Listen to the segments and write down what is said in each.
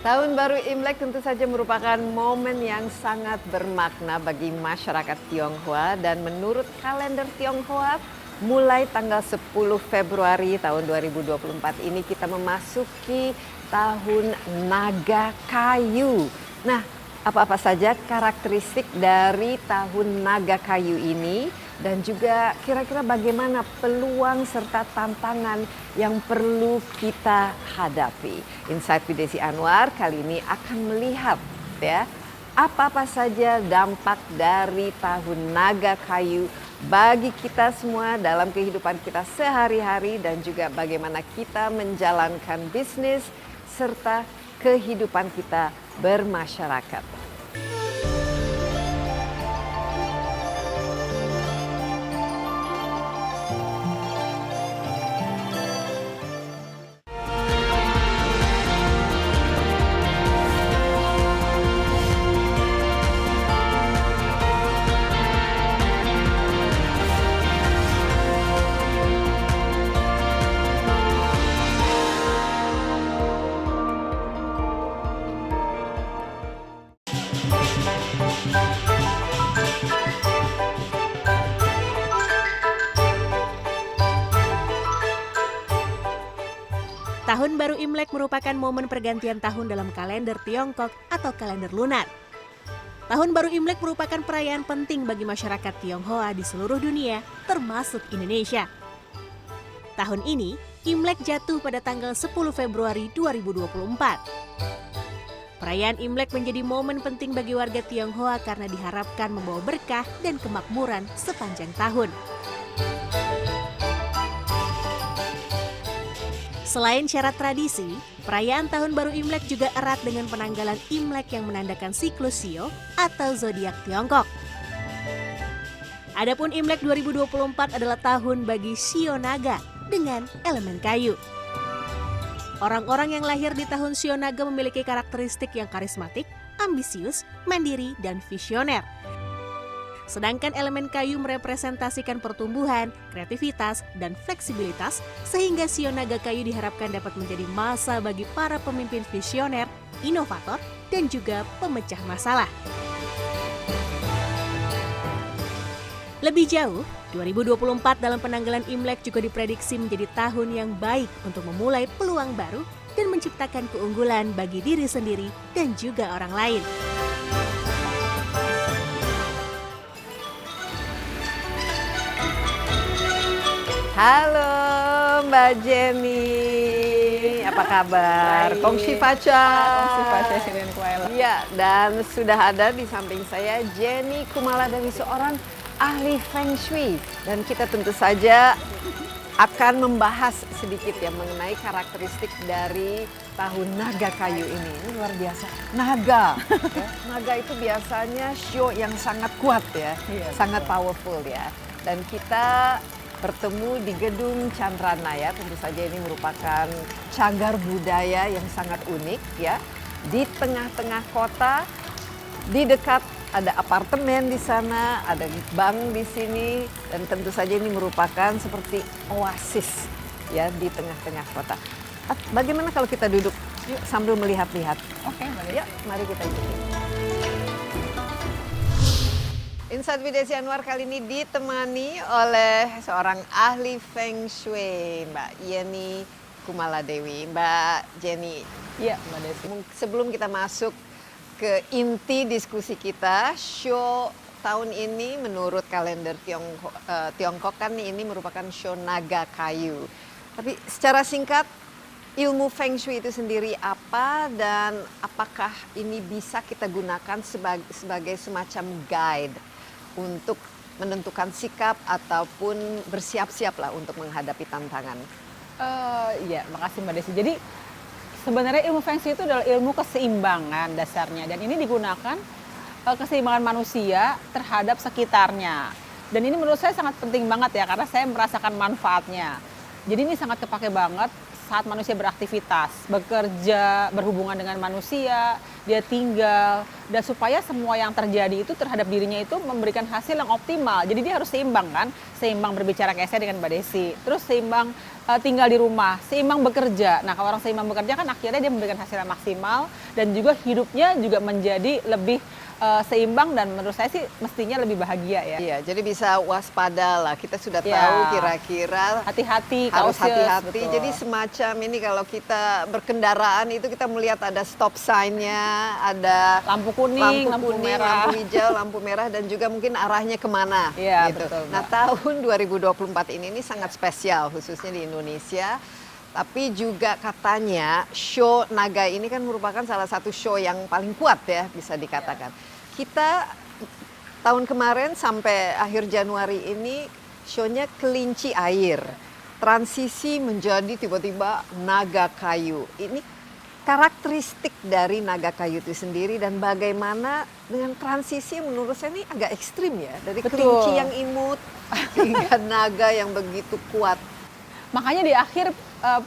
Tahun Baru Imlek tentu saja merupakan momen yang sangat bermakna bagi masyarakat Tionghoa dan menurut kalender Tionghoa mulai tanggal 10 Februari tahun 2024 ini kita memasuki tahun Naga Kayu. Nah, apa-apa saja karakteristik dari tahun Naga Kayu ini dan juga kira-kira bagaimana peluang serta tantangan yang perlu kita hadapi. Insight with Desi Anwar kali ini akan melihat ya apa-apa saja dampak dari tahun Naga Kayu bagi kita semua dalam kehidupan kita sehari-hari dan juga bagaimana kita menjalankan bisnis serta kehidupan kita bermasyarakat. Tahun Baru Imlek merupakan momen pergantian tahun dalam kalender Tiongkok atau kalender lunar. Tahun Baru Imlek merupakan perayaan penting bagi masyarakat Tionghoa di seluruh dunia, termasuk Indonesia. Tahun ini, Imlek jatuh pada tanggal 10 Februari 2024. Perayaan Imlek menjadi momen penting bagi warga Tionghoa karena diharapkan membawa berkah dan kemakmuran sepanjang tahun. Selain syarat tradisi, perayaan Tahun Baru Imlek juga erat dengan penanggalan Imlek yang menandakan siklus Shio atau zodiak Tiongkok. Adapun Imlek 2024 adalah tahun bagi Shio Naga dengan elemen kayu. Orang-orang yang lahir di tahun Shio Naga memiliki karakteristik yang karismatik, ambisius, mandiri, dan visioner. Sedangkan elemen kayu merepresentasikan pertumbuhan, kreativitas, dan fleksibilitas, sehingga Shio Naga Kayu diharapkan dapat menjadi masa bagi para pemimpin visioner, inovator, dan juga pemecah masalah. Lebih jauh, 2024 dalam penanggalan Imlek juga diprediksi menjadi tahun yang baik untuk memulai peluang baru dan menciptakan keunggulan bagi diri sendiri dan juga orang lain. Halo Mbak Jenny, apa kabar? Kongsi Faca. Kongsi Faca Shirin Kuela. Iya, dan sudah ada di samping saya Jenny Kumala dari seorang ahli Feng Shui. Dan kita tentu saja akan membahas sedikit ya mengenai karakteristik dari tahun Naga Kayu ini. Ini luar biasa. Naga. Ya. Naga itu biasanya show yang sangat kuat ya, sangat powerful ya. Dan kita bertemu di Gedung Chandranaya, tentu saja ini merupakan cagar budaya yang sangat unik ya. Di tengah-tengah kota, di dekat ada apartemen di sana, ada bank di sini, dan tentu saja ini merupakan seperti oasis ya di tengah-tengah kota. Bagaimana kalau kita duduk yuk sambil melihat-lihat? Oke, ya, mari kita ikuti. Insight with Desi Anwar kali ini ditemani oleh seorang ahli Feng Shui, Mbak Jenny Kumala Dewi. Mbak Jenny, iya Mbak Desi. Sebelum kita masuk ke inti diskusi kita, show tahun ini menurut kalender Tiongkok kan ini merupakan show Naga Kayu. Tapi secara singkat, ilmu Feng Shui itu sendiri apa dan apakah ini bisa kita gunakan sebagai semacam guide untuk menentukan sikap ataupun bersiap-siap lah untuk menghadapi tantangan. Iya, makasih Mbak Desi. Jadi sebenarnya ilmu Feng Shui itu adalah ilmu keseimbangan dasarnya, dan ini digunakan keseimbangan manusia terhadap sekitarnya. Dan ini menurut saya sangat penting banget ya, karena saya merasakan manfaatnya. Jadi ini sangat kepake banget saat manusia beraktivitas, bekerja, berhubungan dengan manusia, dia tinggal, dan supaya semua yang terjadi itu terhadap dirinya itu memberikan hasil yang optimal. Jadi dia harus seimbang kan, seimbang berbicara kayak saya dengan Mbak Desi, terus seimbang tinggal di rumah, seimbang bekerja. Nah kalau orang seimbang bekerja kan akhirnya dia memberikan hasil yang maksimal dan juga hidupnya juga menjadi lebih seimbang dan menurut saya sih mestinya lebih bahagia ya. Iya, jadi bisa waspada lah. Kita sudah Ya. tahu kira-kira Hati-hati, harus cautious, hati-hati. betul. Jadi semacam ini kalau kita berkendaraan itu kita melihat ada stop sign-nya, ada lampu kuning, lampu merah. lampu hijau, lampu merah, dan juga mungkin arahnya kemana. Iya, gitu. betul, Nah Mbak. tahun 2024 ini sangat spesial khususnya di Indonesia. Tapi juga katanya show naga ini kan merupakan salah satu show yang paling kuat ya bisa dikatakan. Kita tahun kemarin sampai akhir Januari ini show-nya kelinci air. Transisi menjadi tiba-tiba naga kayu. Ini karakteristik dari naga kayu itu sendiri dan bagaimana dengan transisi yang menurut saya ini agak ekstrim ya. Dari Betul. kelinci yang imut hingga naga yang begitu kuat. Makanya di akhir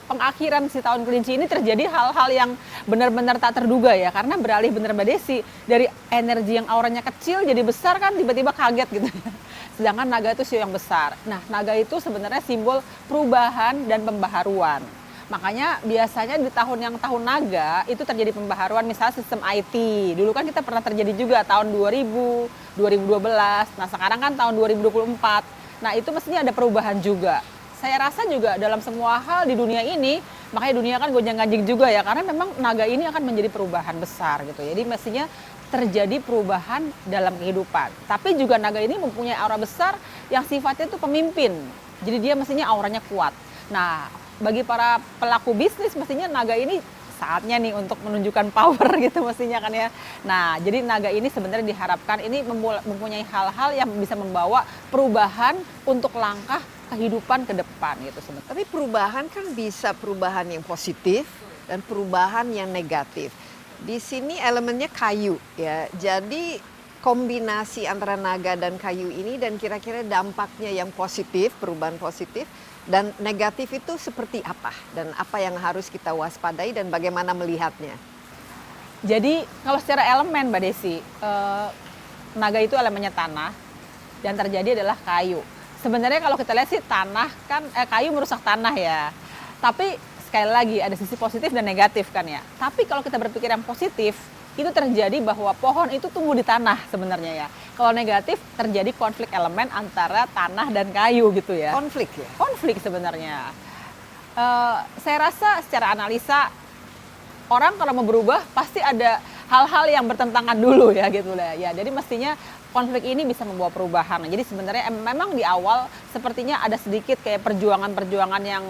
pengakhiran si tahun kelinci ini terjadi hal-hal yang benar-benar tak terduga ya, karena beralih benar Mbak Desi dari energi yang auranya kecil jadi besar kan tiba-tiba kaget gitu ya. Sedangkan naga itu siu yang besar. Nah naga itu sebenarnya simbol perubahan dan pembaharuan. Makanya biasanya di tahun naga itu terjadi pembaharuan, misalnya sistem IT. Dulu kan kita pernah terjadi juga tahun 2000, 2012. Nah sekarang kan tahun 2024. Nah itu mestinya ada perubahan juga. Saya rasa juga dalam semua hal di dunia ini, makanya dunia kan gonjang-ganjing juga ya, karena memang naga ini akan menjadi perubahan besar gitu. Jadi mestinya terjadi perubahan dalam kehidupan. Tapi juga naga ini mempunyai aura besar yang sifatnya itu pemimpin. Jadi dia mestinya auranya kuat. Nah, bagi para pelaku bisnis mestinya naga ini saatnya nih untuk menunjukkan power gitu mestinya kan ya. Nah, jadi naga ini sebenarnya diharapkan ini mempunyai hal-hal yang bisa membawa perubahan untuk langkah kehidupan ke depan gitu sebenarnya. Tapi perubahan kan bisa perubahan yang positif dan perubahan yang negatif. Di sini elemennya kayu ya. Jadi kombinasi antara naga dan kayu ini dan kira-kira dampaknya yang positif, perubahan positif dan negatif itu seperti apa? Dan apa yang harus kita waspadai dan bagaimana melihatnya? Jadi kalau secara elemen Mbak Desi, naga itu elemennya tanah dan terjadi adalah kayu. Sebenarnya kalau kita lihat sih tanah kan kayu merusak tanah ya. Tapi sekali lagi ada sisi positif dan negatif kan ya. Tapi kalau kita berpikir yang positif, itu terjadi bahwa pohon itu tumbuh di tanah sebenarnya ya. Kalau negatif terjadi konflik elemen antara tanah dan kayu gitu ya. Konflik ya? Konflik sebenarnya. Saya rasa secara analisa orang kalau mau berubah pasti ada hal-hal yang bertentangan dulu ya gitu lah ya. Jadi mestinya konflik ini bisa membawa perubahan. Jadi sebenarnya memang di awal sepertinya ada sedikit kayak perjuangan-perjuangan yang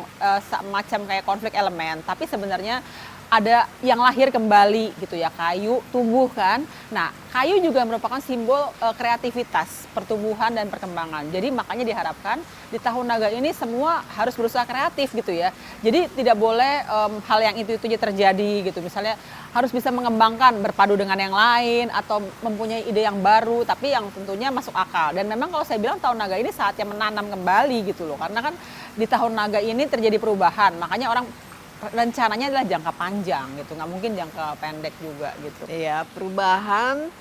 semacam kayak konflik elemen. Tapi sebenarnya ada yang lahir kembali gitu ya, kayu tumbuh kan. Nah, kayu juga merupakan simbol kreativitas, pertumbuhan dan perkembangan. Jadi makanya diharapkan di tahun naga ini semua harus berusaha kreatif gitu ya. Jadi tidak boleh hal yang itu aja terjadi gitu. Misalnya harus bisa mengembangkan, berpadu dengan yang lain atau mempunyai ide yang baru tapi yang tentunya masuk akal. Dan memang kalau saya bilang tahun naga ini saatnya menanam kembali gitu loh. Karena kan di tahun naga ini terjadi perubahan. Makanya orang rencananya adalah jangka panjang gitu, nggak mungkin jangka pendek juga gitu. Iya, perubahan,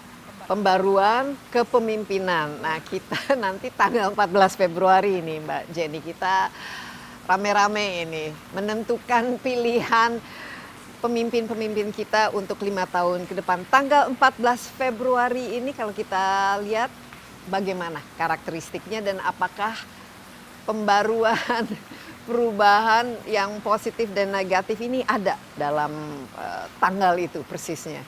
pembaruan, kepemimpinan. Nah, kita nanti tanggal 14 Februari ini, Mbak Jenny, kita rame-rame ini menentukan pilihan pemimpin-pemimpin kita untuk 5 tahun ke depan. Tanggal 14 Februari ini kalau kita lihat bagaimana karakteristiknya dan apakah pembaruan perubahan yang positif dan negatif ini ada dalam tanggal itu persisnya.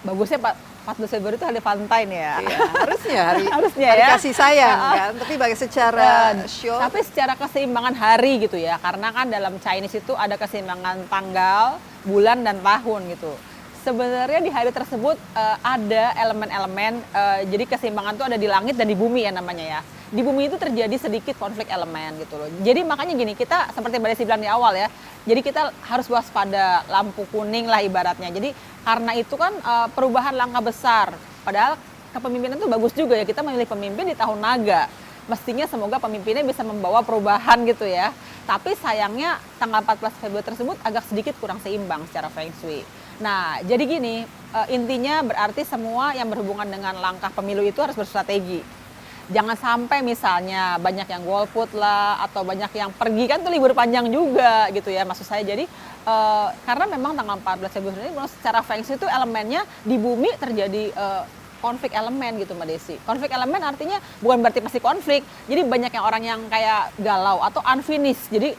Bagusnya 14 Februari itu hari Valentine ya. Iya, harusnya Harusnya hari ya. kasih sayang kan. Tapi bagi secara show. Tapi secara keseimbangan hari gitu ya. Karena kan dalam Chinese itu ada keseimbangan tanggal, bulan dan tahun gitu. Sebenarnya di hari tersebut ada elemen-elemen, jadi keseimbangan itu ada di langit dan di bumi ya namanya ya. Di bumi itu terjadi sedikit konflik elemen gitu loh. Jadi makanya gini, kita seperti Mbak Desi bilang di awal ya, jadi kita harus waspada, lampu kuning lah ibaratnya. Jadi karena itu kan perubahan langkah besar. Padahal kepemimpinan itu bagus juga ya, kita memilih pemimpin di tahun naga. Mestinya semoga pemimpinnya bisa membawa perubahan gitu ya. Tapi sayangnya tanggal 14 Februari tersebut agak sedikit kurang seimbang secara Feng Shui. Nah, jadi gini, intinya berarti semua yang berhubungan dengan langkah pemilu itu harus berstrategi. Jangan sampai misalnya banyak yang golput lah, atau banyak yang pergi, kan tuh libur panjang juga gitu ya. Maksud saya jadi, karena memang tanggal 14 Februari ini secara Feng Shui itu elemennya di bumi terjadi konflik elemen gitu Mbak Desi. Konflik elemen artinya bukan berarti pasti konflik. Jadi banyak yang orang yang kayak galau atau unfinished. Jadi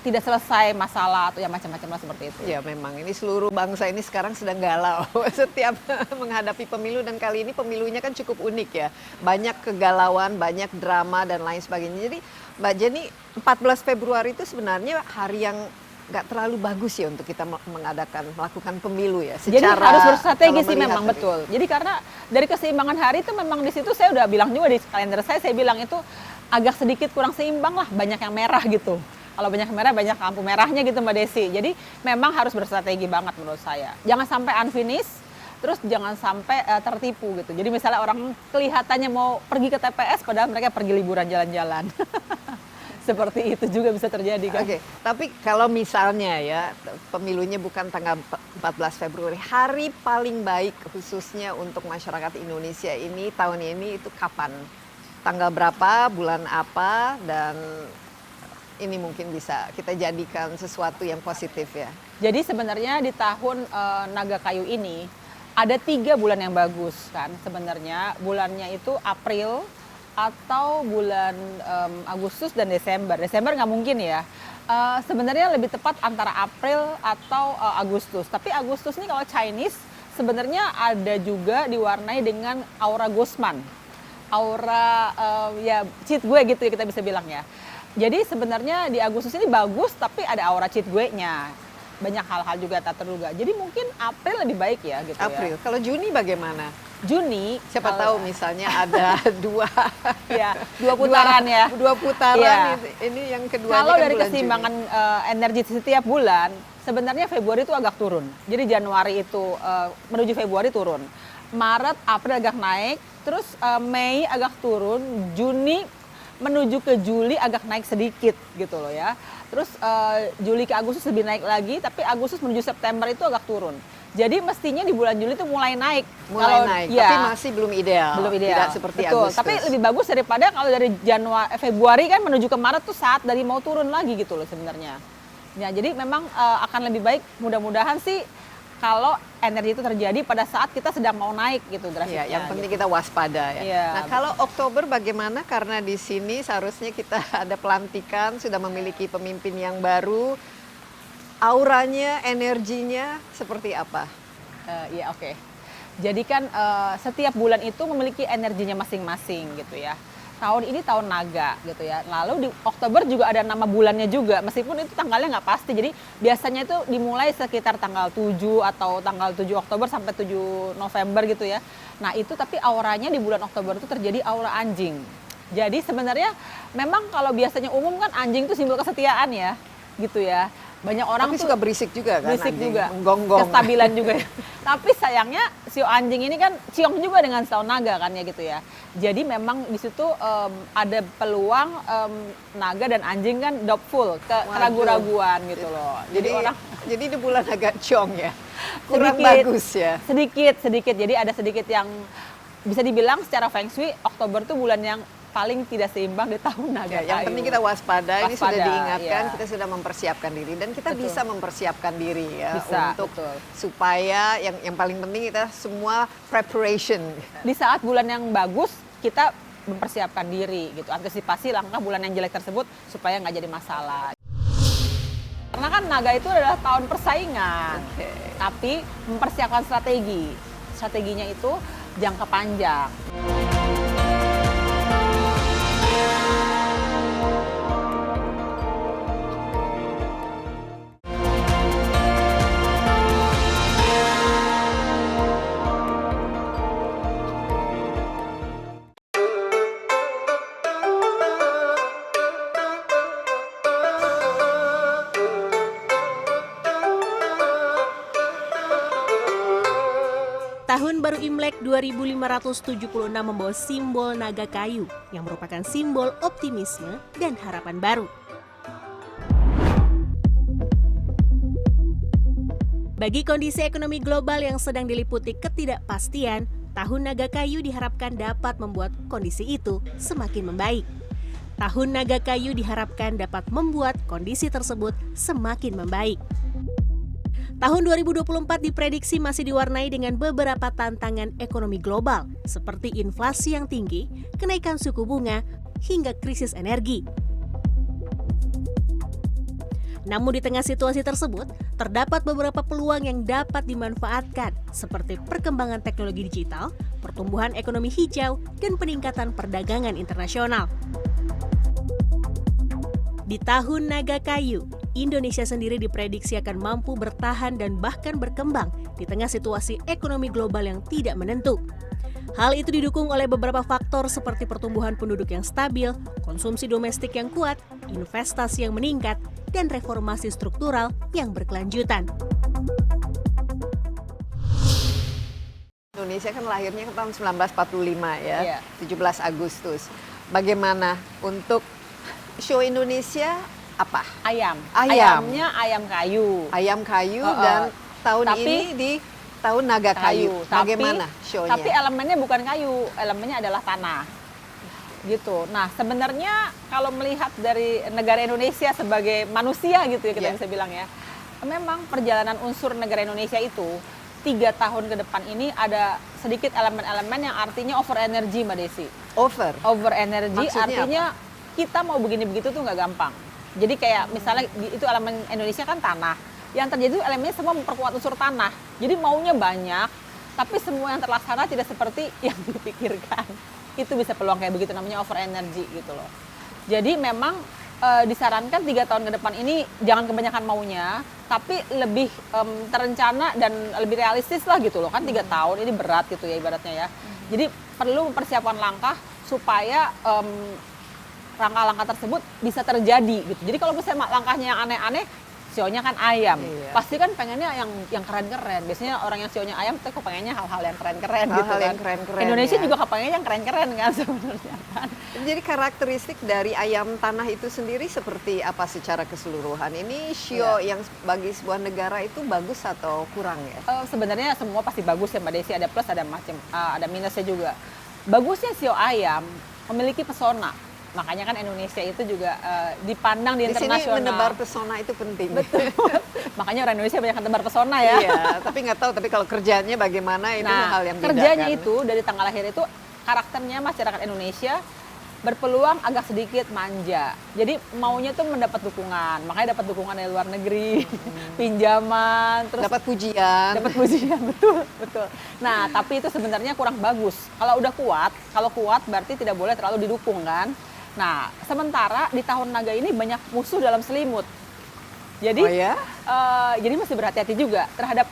tidak selesai masalah atau yang macam-macam lah seperti itu. Ya memang ini seluruh bangsa ini sekarang sedang galau setiap menghadapi pemilu, dan kali ini pemilunya kan cukup unik ya. Banyak kegalauan, banyak drama dan lain sebagainya. Jadi Mbak Jenny, 14 Februari itu sebenarnya hari yang nggak terlalu bagus ya untuk kita melakukan pemilu ya. Jadi harus berstrategi sih memang tadi. betul. Jadi karena dari keseimbangan hari itu memang di situ saya udah bilang juga di kalender saya bilang itu agak sedikit kurang seimbang lah, banyak yang merah gitu. Kalau banyak merah, banyak lampu merahnya gitu Mbak Desi. Jadi memang harus berstrategi banget menurut saya. Jangan sampai unfinished, terus jangan sampai tertipu gitu. Jadi misalnya orang kelihatannya mau pergi ke TPS padahal mereka pergi liburan jalan-jalan. Seperti itu juga bisa terjadi kan. Oke, tapi kalau misalnya ya pemilunya bukan tanggal 14 Februari, hari paling baik khususnya untuk masyarakat Indonesia ini tahun ini itu kapan? Tanggal berapa, bulan apa, dan ini mungkin bisa kita jadikan sesuatu yang positif ya. Jadi sebenarnya di tahun Naga Kayu ini ada 3 bulan yang bagus kan sebenarnya. Bulannya itu April atau bulan Agustus dan Desember. Desember nggak mungkin ya. Sebenarnya lebih tepat antara April atau Agustus. Tapi Agustus ini kalau Chinese sebenarnya ada juga diwarnai dengan aura Gosman. Aura ya cheat gue gitu ya kita bisa bilang ya. Jadi sebenarnya di Agustus ini bagus tapi ada aura cheat gue-nya. Banyak hal-hal juga tak terduga. Jadi mungkin April lebih baik ya gitu April. ya. Kalau Juni bagaimana? Juni Siapa tahu misalnya ada dua putaran ya. Dua putaran Ya. ini yang kedua. Kalau kan dari bulan keseimbangan energi setiap bulan, sebenarnya Februari itu agak turun. Jadi Januari itu menuju Februari turun. Maret, April agak naik, terus Mei agak turun, Juni menuju ke Juli agak naik sedikit gitu loh ya. Terus Juli ke Agustus lebih naik lagi, tapi Agustus menuju September itu agak turun. Jadi mestinya di bulan Juli itu mulai naik. mulai naik, ya, tapi masih belum ideal. belum ideal. Tidak seperti Betul, Agustus. tapi lebih bagus daripada kalau dari Februari kan menuju ke Maret tuh saat dari mau turun lagi gitu loh sebenarnya. Ya, jadi memang akan lebih baik mudah-mudahan sih kalau energi itu terjadi pada saat kita sedang mau naik gitu drasiknya. Ya, yang penting gitu. kita waspada ya. Iya, Nah, kalau Oktober bagaimana? Karena di sini seharusnya kita ada pelantikan, sudah memiliki pemimpin yang baru. Auranya, energinya seperti apa? Iya, oke. Jadi kan setiap bulan itu memiliki energinya masing-masing gitu ya. Tahun ini tahun naga gitu ya. Lalu di Oktober juga ada nama bulannya juga, meskipun itu tanggalnya nggak pasti. Jadi biasanya itu dimulai sekitar tanggal 7 atau tanggal 7 Oktober sampai 7 November gitu ya. Nah itu tapi auranya di bulan Oktober itu terjadi aura anjing. Jadi sebenarnya memang kalau biasanya umum kan anjing itu simbol kesetiaan ya gitu ya. Banyak orang Tapi tuh suka berisik juga kan? berisik anjing? juga, Menggonggong. kestabilan juga ya. Tapi sayangnya sio anjing ini kan ciong juga dengan tahun naga kan ya gitu ya. Jadi memang di situ ada peluang naga dan anjing kan doubtful, keraguan-raguan gitu loh. Jadi di bulan agak ciong ya. Kurang Sedikit. bagus ya. Sedikit. Jadi ada sedikit yang bisa dibilang secara Feng Shui Oktober tuh bulan yang paling tidak seimbang di tahun naga Ya, yang kayu. penting kita waspada, ini sudah Waspada, diingatkan, ya. kita sudah mempersiapkan diri dan kita Betul. bisa mempersiapkan diri ya Bisa, untuk betul. supaya yang paling penting kita semua preparation. Di saat bulan yang bagus kita mempersiapkan diri gitu, antisipasi langkah bulan yang jelek tersebut supaya nggak jadi masalah. Karena kan naga itu adalah tahun persaingan, Oke. tapi mempersiapkan strategi. Strateginya itu jangka panjang. Tahun Baru Imlek 2576 membawa simbol naga kayu yang merupakan simbol optimisme dan harapan baru. Bagi kondisi ekonomi global yang sedang diliputi ketidakpastian, Tahun Naga Kayu diharapkan dapat membuat kondisi itu semakin membaik. Tahun Naga Kayu diharapkan dapat membuat kondisi tersebut semakin membaik. Tahun 2024 diprediksi masih diwarnai dengan beberapa tantangan ekonomi global, seperti inflasi yang tinggi, kenaikan suku bunga, hingga krisis energi. Namun di tengah situasi tersebut, terdapat beberapa peluang yang dapat dimanfaatkan, seperti perkembangan teknologi digital, pertumbuhan ekonomi hijau, dan peningkatan perdagangan internasional. Di Tahun Naga Kayu, Indonesia sendiri diprediksi akan mampu bertahan dan bahkan berkembang di tengah situasi ekonomi global yang tidak menentu. Hal itu didukung oleh beberapa faktor seperti pertumbuhan penduduk yang stabil, konsumsi domestik yang kuat, investasi yang meningkat, dan reformasi struktural yang berkelanjutan. Indonesia kan lahirnya ke tahun 1945 ya, Iya. 17 Agustus. Bagaimana untuk show Indonesia apa? Ayam. Ayam. Ayamnya ayam kayu. Ayam kayu Oh, oh. dan tahun Tapi- ini di tahun Naga Kayu. Bagaimana show-nya? Tapi elemennya bukan kayu, elemennya adalah tanah. Gitu. Nah, sebenarnya kalau melihat dari negara Indonesia sebagai manusia gitu ya kita Yeah. bisa bilang ya. Memang perjalanan unsur negara Indonesia itu 3 tahun ke depan ini ada sedikit elemen-elemen yang artinya over energy Mbak Desi. Over. Over energy Maksudnya artinya kita mau begini begitu tuh nggak gampang. Jadi kayak misalnya itu elemen Indonesia kan tanah. Yang terjadi itu elemennya semua memperkuat unsur tanah. Jadi maunya banyak, tapi semua yang terlaksana tidak seperti yang dipikirkan. Itu bisa peluang kayak begitu, namanya over energy gitu loh. Jadi memang disarankan 3 tahun ke depan ini jangan kebanyakan maunya, tapi lebih terencana dan lebih realistis lah gitu loh. Kan 3 tahun ini berat gitu ya ibaratnya ya. Jadi perlu mempersiapkan langkah supaya langkah-langkah tersebut bisa terjadi gitu. Jadi kalau misalnya langkahnya yang aneh-aneh, sionya kan ayam. Iya. Pasti kan pengennya yang keren-keren. Biasanya orang yang sionya ayam tuh kepengennya hal-hal yang keren-keren gitu Hal-hal kan. yang keren-keren, Indonesia ya. juga kepengennya yang keren-keren kan sebenarnya kan. Jadi karakteristik dari ayam tanah itu sendiri seperti apa secara keseluruhan? Ini show yang bagi sebuah negara itu bagus atau kurang ya? Sebenarnya semua pasti bagus ya Mbak Desi, ada plus ada ada minusnya juga. Bagusnya sio ayam memiliki pesona. Makanya kan Indonesia itu juga dipandang di Di sini internasional. menebar pesona itu penting. Betul. Makanya orang Indonesia banyak yang tebar pesona ya. Iya, tapi nggak tahu. Tapi kalau kerjanya bagaimana itu hal yang beda kerjanya kan? itu dari tanggal lahir itu karakternya masyarakat Indonesia berpeluang agak sedikit manja. Jadi maunya tuh mendapat dukungan. Makanya dapat dukungan dari luar negeri, pinjaman, terus Dapat pujian. dapat pujian, betul, betul. Nah, tapi itu sebenarnya kurang bagus. Kalau udah kuat, kalau kuat berarti tidak boleh terlalu didukung kan. Nah, sementara di tahun naga ini banyak musuh dalam selimut. Jadi, Oh ya? jadi mesti berhati-hati juga terhadap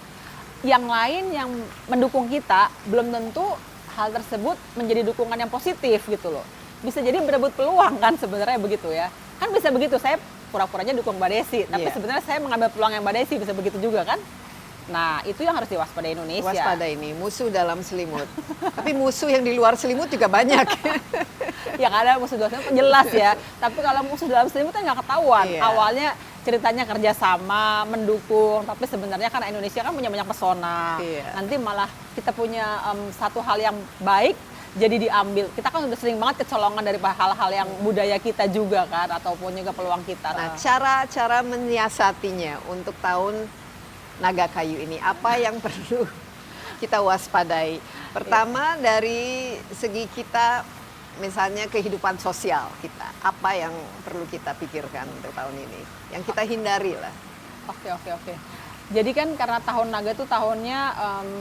yang lain yang mendukung kita. Belum tentu hal tersebut menjadi dukungan yang positif gitu loh. Bisa jadi berebut peluang kan sebenarnya begitu ya. Kan bisa begitu, saya pura-puranya dukung Mbak Desi, tapi Iya. sebenarnya saya mengambil peluang yang Mbak Desi, bisa begitu juga kan. Nah, itu yang harus diwaspadai Indonesia. Waspada ini, musuh dalam selimut. Tapi musuh yang di luar selimut juga banyak. Yang ada musuh dalam selimut jelas ya. Tapi kalau musuh dalam selimut kan nggak ketahuan. Iya. Awalnya ceritanya kerjasama, mendukung, tapi sebenarnya kan Indonesia kan punya banyak pesona. Iya. Nanti malah kita punya satu hal yang baik jadi diambil. Kita kan udah sering banget kecolongan dari hal-hal yang budaya kita juga kan, ataupun juga peluang kita. Nah, cara menyiasatinya untuk tahun Naga Kayu ini, apa yang perlu kita waspadai? Pertama dari segi kita, misalnya kehidupan sosial kita, apa yang perlu kita pikirkan untuk tahun ini? Yang kita hindari lah. Oke. Jadi kan karena tahun naga itu tahunnya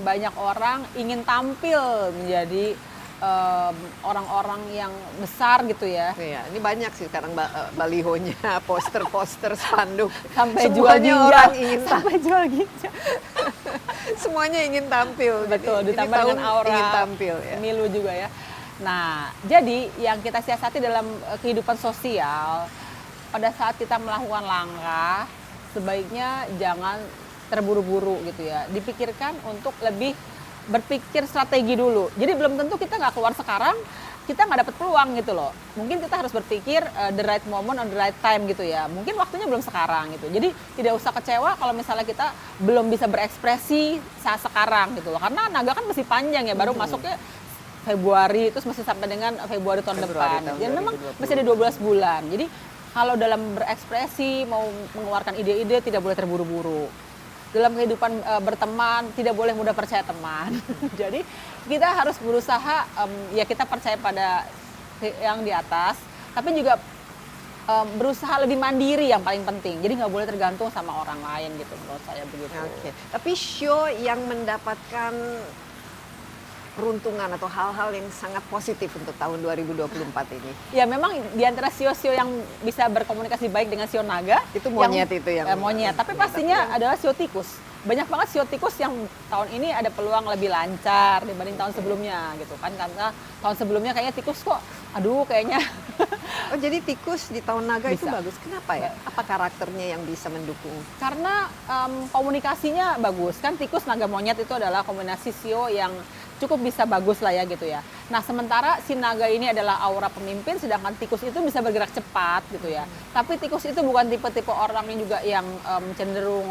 banyak orang ingin tampil menjadi orang-orang yang besar gitu ya. Iya, ini banyak sih sekarang balihonya, poster-poster, spanduk. Sampai jual Semuanya ginjal. orang ingin Sampai jual ginjal. semuanya ingin tampil. Betul, Jadi, ditambah ini tahun dengan aura ingin tampil ya. Milu juga ya. Nah, jadi yang kita siasati dalam kehidupan sosial, pada saat kita melakukan langkah, sebaiknya jangan terburu-buru gitu ya. Dipikirkan untuk lebih berpikir strategi dulu. Jadi belum tentu kita nggak keluar sekarang, kita nggak dapet peluang gitu loh. Mungkin kita harus berpikir the right moment on the right time gitu ya. Mungkin waktunya belum sekarang gitu. Jadi tidak usah kecewa kalau misalnya kita belum bisa berekspresi saat sekarang gitu loh. Karena naga kan masih panjang ya, baru masuknya Februari, terus masih sampai dengan Februari tahun depan. Dan memang masih ada 12 bulan. Jadi kalau dalam berekspresi, mau mengeluarkan ide-ide tidak boleh terburu-buru. Dalam kehidupan berteman tidak boleh mudah percaya teman. Jadi kita harus berusaha ya kita percaya pada yang di atas, tapi juga berusaha lebih mandiri yang paling penting. Jadi nggak boleh tergantung sama orang lain gitu menurut saya begitu. Oke. Tapi show yang mendapatkan peruntungan atau hal-hal yang sangat positif untuk tahun 2024 ini. Ya memang di antara sio-sio yang bisa berkomunikasi baik dengan sio naga Itu monyet itu yang monyet, tapi pastinya adalah sio tikus. Banyak banget sio tikus yang tahun ini ada peluang lebih lancar dibanding tahun sebelumnya gitu kan, karena tahun sebelumnya kayaknya tikus kok kayaknya Oh, jadi tikus di tahun naga itu Bisa. bagus. Kenapa ya? Apa karakternya yang bisa mendukung? karena komunikasinya bagus kan. Tikus naga monyet itu adalah kombinasi sio yang cukup bisa bagus lah ya gitu ya. Nah sementara si naga ini adalah aura pemimpin, sedangkan tikus itu bisa bergerak cepat gitu ya. Tapi tikus itu bukan tipe-tipe orang yang juga yang cenderung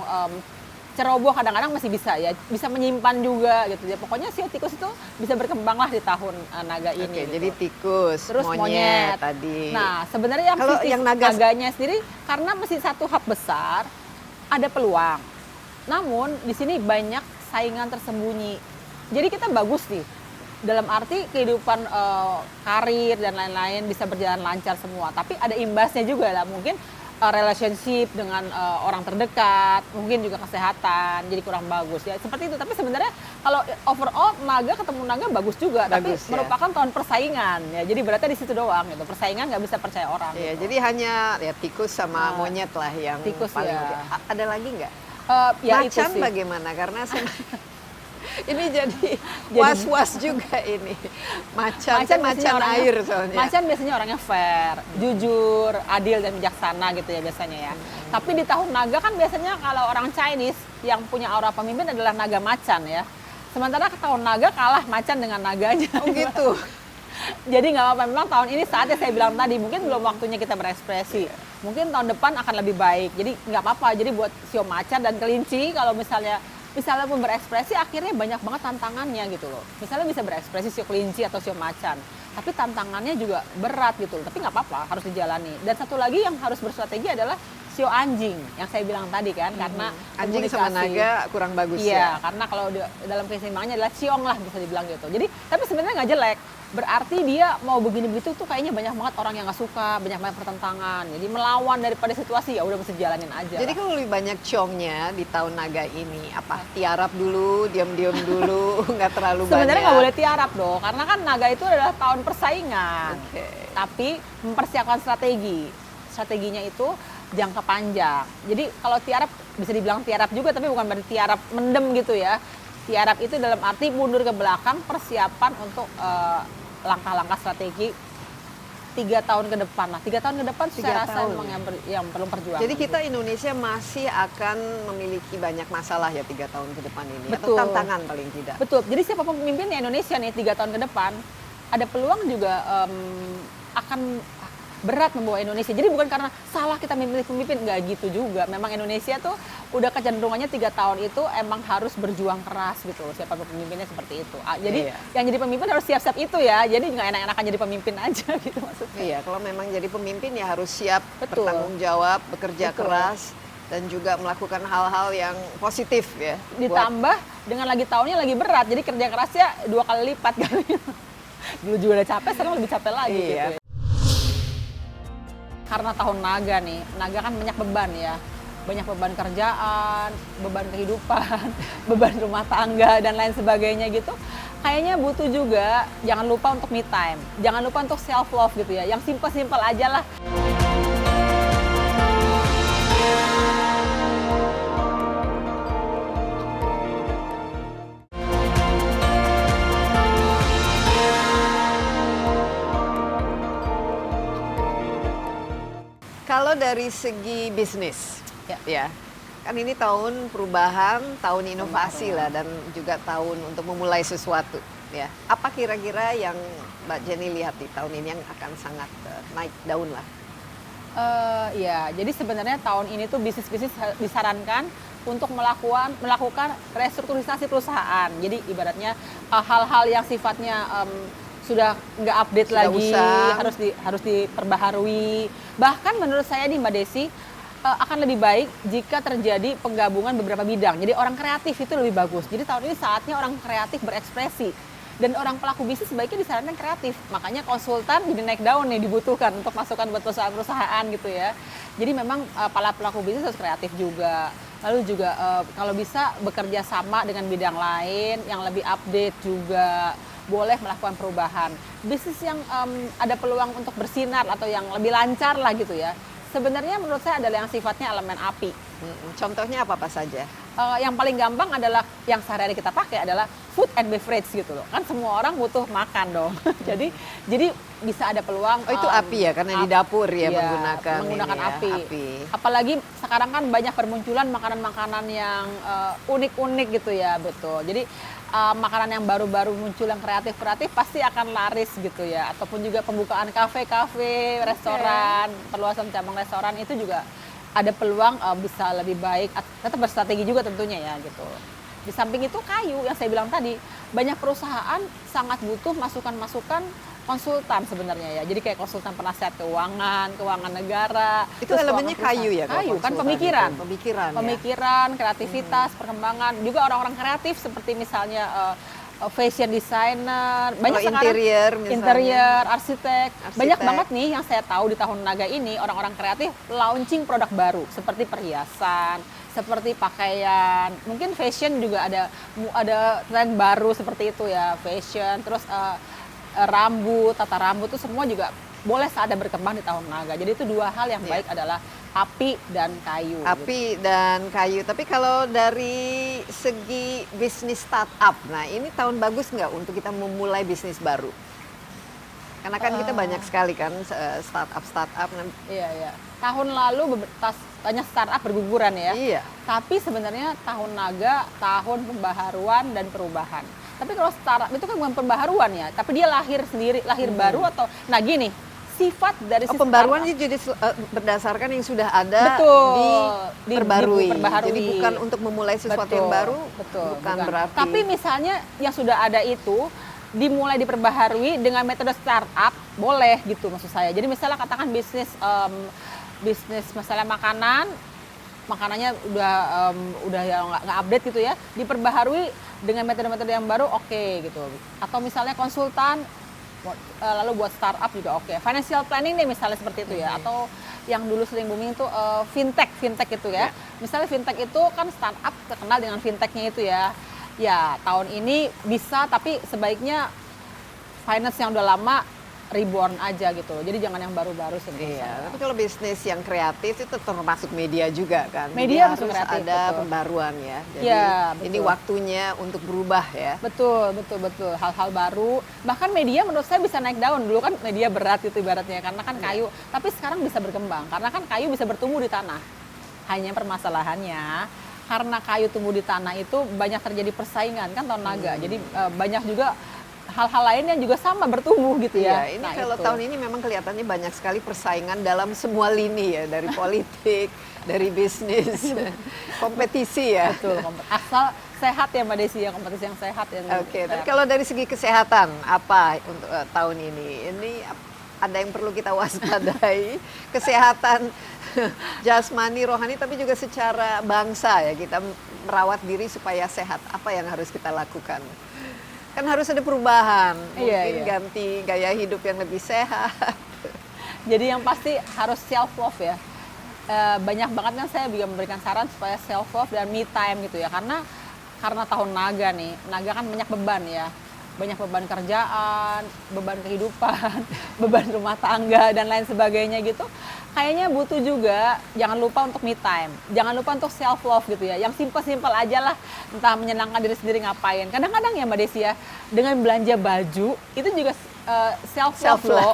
ceroboh, kadang-kadang masih bisa ya, bisa menyimpan juga gitu ya. Pokoknya si tikus itu bisa berkembang lah di tahun naga ini. Oke, gitu. jadi tikus, Terus monyet tadi. Nah sebenarnya yang Kalau sisi yang naganya sendiri karena masih satu hub besar, ada peluang. Namun di sini banyak saingan tersembunyi. Jadi kita bagus nih dalam arti kehidupan karir dan lain-lain bisa berjalan lancar semua. Tapi ada imbasnya juga lah, mungkin relationship dengan orang terdekat, mungkin juga kesehatan jadi kurang bagus ya seperti itu. Tapi sebenarnya kalau overall naga ketemu naga bagus juga, tapi Bagus, ya. merupakan tahun persaingan ya. Jadi berarti di situ doang gitu. Persaingan nggak bisa percaya orang. Iya, gitu. jadi hanya ya tikus sama monyet lah yang tikus, paling ya. Ada lagi nggak? Ya itu Macan sih. bagaimana? Karena ini jadi was-was juga ini. Macan biasanya orangnya- air soalnya. Macan biasanya orangnya fair, jujur, adil dan bijaksana gitu ya biasanya ya. Tapi di tahun naga kan biasanya kalau orang Chinese yang punya aura pemimpin adalah naga macan ya. Sementara ke tahun naga kalah macan dengan naganya. Oh gitu. Jadi nggak apa-apa, memang tahun ini saatnya saya bilang tadi, mungkin belum waktunya kita berekspresi. Mungkin tahun depan akan lebih baik. Jadi nggak apa-apa. Jadi buat sio macan dan kelinci kalau misalnya pun berekspresi akhirnya banyak banget tantangannya gitu loh. Misalnya bisa berekspresi sio kelinci atau sio macan, tapi tantangannya juga berat gitu loh. Tapi nggak apa-apa, harus dijalani. Dan satu lagi yang harus berstrategi adalah sio anjing yang saya bilang tadi kan, karena Anjing sama komunikasi. naga kurang bagus Iya, ya. karena kalau dalam keseimbangannya adalah ciong lah bisa dibilang gitu. Jadi tapi sebenarnya nggak jelek. Berarti dia mau begini begitu tuh kayaknya banyak banget orang yang nggak suka, banyak banget pertentangan. Jadi melawan daripada situasi ya udah mesti jalanin aja. Jadi lah. kalau lebih banyak ciongnya di tahun naga ini apa? Tiarap dulu, diam-diam dulu, nggak terlalu banyak. Sebenarnya nggak boleh tiarap dong, karena kan naga itu adalah tahun persaingan. Oke. Tapi mempersiapkan strategi. Strateginya itu jangka panjang. Jadi kalau tiarap bisa dibilang tiarap juga, tapi bukan berarti tiarap mendem gitu ya. Tiarap itu dalam arti mundur ke belakang, persiapan untuk langkah-langkah strategi 3 tahun ke depan lah. 3 tahun ke depan 3 saya rasa tahun. memang yang perlu perjuangan. Jadi kita Indonesia masih akan memiliki banyak masalah ya 3 tahun ke depan ini. Betul. Atau tantangan paling tidak. Betul. Jadi siapapun pemimpinnya Indonesia nih 3 tahun ke depan ada peluang juga akan berat membawa Indonesia. Jadi bukan karena salah kita memilih pemimpin, nggak gitu juga. Memang Indonesia tuh udah kecenderungannya 3 tahun itu emang harus berjuang keras gitu loh. Siapapun pemimpinnya seperti itu. Jadi Iya. yang jadi pemimpin harus siap-siap itu ya. Jadi nggak enak-enakan jadi pemimpin aja gitu maksudnya. Iya, kalau memang jadi pemimpin ya harus siap Betul. bertanggung jawab, bekerja Betul. keras dan juga melakukan hal-hal yang positif ya. buat- Ditambah dengan lagi tahunnya lagi berat. Jadi kerja kerasnya 2 kali lipat kali. Dulu juga udah capek, sekarang lebih capek lagi Iya. gitu ya. Karena tahun naga nih, naga kan banyak beban ya. Banyak beban kerjaan, beban kehidupan, beban rumah tangga, dan lain sebagainya gitu. Kayaknya butuh juga, jangan lupa untuk me time. Jangan lupa untuk self love gitu ya. Yang simple-simple aja lah. Kalau dari segi bisnis, Ya. ya, kan ini tahun perubahan, tahun inovasi lah, dan juga tahun untuk memulai sesuatu. ya. Apa kira-kira yang Mbak Jenny lihat di tahun ini yang akan sangat naik daun lah? Ya, jadi sebenarnya tahun ini tuh bisnis-bisnis disarankan untuk melakukan restrukturisasi perusahaan. Jadi ibaratnya hal-hal yang sifatnya sudah nggak update Sudah lagi, usang. harus diperbaharui. Bahkan menurut saya nih Mbak Desi, akan lebih baik jika terjadi penggabungan beberapa bidang. Jadi orang kreatif itu lebih bagus. Jadi tahun ini saatnya orang kreatif berekspresi. Dan orang pelaku bisnis sebaiknya disarankan kreatif. Makanya konsultan jadi naik daun nih dibutuhkan untuk masukan buat perusahaan-perusahaan gitu ya. Jadi memang para pelaku bisnis harus kreatif juga. Lalu juga kalau bisa bekerja sama dengan bidang lain yang lebih update juga. Boleh melakukan perubahan. Bisnis yang ada peluang untuk bersinar atau yang lebih lancar lah gitu ya. Sebenarnya menurut saya adalah yang sifatnya elemen api. Contohnya apa saja? Yang paling gampang adalah yang sehari-hari kita pakai adalah food and beverage gitu loh. Kan semua orang butuh makan dong. jadi bisa ada peluang. Oh itu api ya, karena di dapur ya, iya, menggunakan ini ya, api. api. Apalagi sekarang kan banyak bermunculan makanan-makanan yang unik-unik gitu ya, betul. Jadi makanan yang baru-baru muncul yang kreatif-kreatif pasti akan laris gitu ya. Ataupun juga pembukaan kafe-kafe, restoran, perluasan cabang restoran itu juga ada peluang bisa lebih baik, tetap berstrategi juga tentunya ya gitu. Di samping itu kayu yang saya bilang tadi, banyak perusahaan sangat butuh masukan-masukan konsultan sebenarnya ya. Jadi kayak konsultan penasihat keuangan negara. Itu elemennya kayu ya? Kayu kan konsultan pemikiran. itu? Pemikiran, kreativitas, perkembangan. Juga orang-orang kreatif seperti misalnya fashion designer, banyak Kalau sekarang misalnya. interior, arsitek. Banyak Arsitek. banget nih yang saya tahu di tahun naga ini orang-orang kreatif launching produk baru seperti perhiasan, seperti pakaian, mungkin fashion juga ada tren baru seperti itu ya, fashion, terus rambut, tata rambut itu semua juga boleh saatnya berkembang di tahun naga. Jadi itu dua hal yang baik adalah api dan kayu. Api dan kayu. Tapi kalau dari segi bisnis startup, nah ini tahun bagus nggak untuk kita memulai bisnis baru? Karena kan kita banyak sekali kan startup. Iya, iya. Tahun lalu banyak startup berguguran ya. Iya. Tapi sebenarnya tahun naga, tahun pembaharuan dan perubahan. Tapi kalau startup itu kan bukan pembaharuan ya, tapi dia lahir sendiri, lahir baru atau, nah gini, sifat dari si Pembaruan startup. itu jadi berdasarkan yang sudah ada Betul, diperbarui. diperbaharui. Jadi bukan untuk memulai sesuatu yang baru, bukan berarti. Tapi misalnya yang sudah ada itu dimulai diperbaharui dengan metode startup, boleh gitu maksud saya. Jadi misalnya katakan bisnis misalnya makanannya udah yang nggak update gitu ya, diperbaharui dengan metode-metode yang baru, oke gitu. Atau misalnya konsultan, lalu buat startup juga oke. Financial planning deh misalnya seperti itu ya. Atau yang dulu sering booming itu fintech itu ya. Misalnya fintech itu kan startup terkenal dengan fintechnya itu ya. Ya tahun ini bisa, tapi sebaiknya finance yang udah lama reborn aja gitu. Jadi jangan yang baru-baru sebenarnya. Iya, tapi kalau bisnis yang kreatif itu termasuk media juga kan. Media Jadi masuk harus kreatif, ada betul. pembaruan ya. Jadi Iya, ini betul. waktunya untuk berubah ya. Betul. Hal-hal baru. Bahkan media menurut saya bisa naik daun. Dulu kan media berat itu ibaratnya karena kan kayu. Tapi sekarang bisa berkembang karena kan kayu bisa bertumbuh di tanah. Hanya permasalahannya karena kayu tumbuh di tanah itu banyak terjadi persaingan kan tahun naga. Jadi banyak juga hal-hal lain yang juga sama bertumbuh gitu ya. Iya, ini Nah, kalau itu. tahun ini memang kelihatannya banyak sekali persaingan dalam semua lini ya, dari politik, dari bisnis, kompetisi ya. Betul. Asal sehat ya Mbak Desi ya, kompetisi yang sehat ya. Oke, tapi kalau dari segi kesehatan apa untuk tahun ini? Ini ada yang perlu kita waspadai, kesehatan jasmani, rohani, tapi juga secara bangsa ya, kita merawat diri supaya sehat. Apa yang harus kita lakukan? Kan harus ada perubahan, mungkin Iya. ganti gaya hidup yang lebih sehat. Jadi yang pasti harus self love ya. Banyak banget kan saya juga memberikan saran supaya self love dan me time gitu ya. Karena tahun naga nih, naga kan banyak beban ya. Banyak beban kerjaan, beban kehidupan, beban rumah tangga dan lain sebagainya gitu. Kayaknya butuh juga, jangan lupa untuk me time. Jangan lupa untuk self love gitu ya. Yang simpel-simpel aja lah, entah menyenangkan diri sendiri ngapain. Kadang-kadang ya Mbak Desi ya, dengan belanja baju itu juga self love loh.